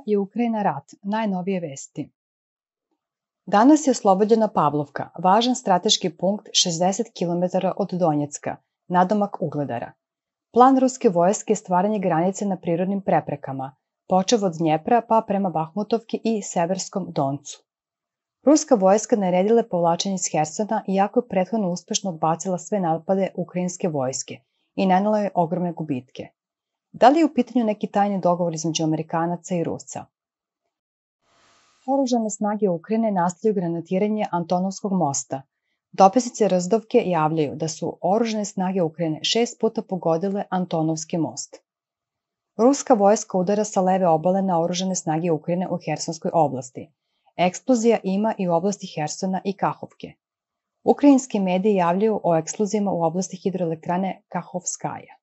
i Ukrajina rat, najnovije vesti. Danas je oslobođena Pavlovka, važan strateški punkt 60 km od Donjecka, nadomak Ugledara. Plan ruske vojske je stvaranje granice na prirodnim preprekama, počev od Dnjepra pa prema Bahmutovki i Severskom Doncu. Ruska vojska naredila je povlačenje iz Hersona, iako je prethodno uspešno odbacila sve napade ukrajinske vojske i nanela je ogromne gubitke. Da li je u pitanju neki tajni dogovor između Amerikanaca i Rusa? Oružane snage Ukrajine nastavljaju granatiranje Antonovskog mosta. Dopisnice Razdovke javljaju da su oružane snage Ukrajine 6 puta pogodile Antonovski most. Ruska vojska udara sa leve obale na oružane snage Ukrajine u Hersonskoj oblasti. Eksplozija ima i u oblasti Hersona i Kahovke. Ukrajinski mediji javljaju o eksplozijama u oblasti hidroelektrane Kahovskaja.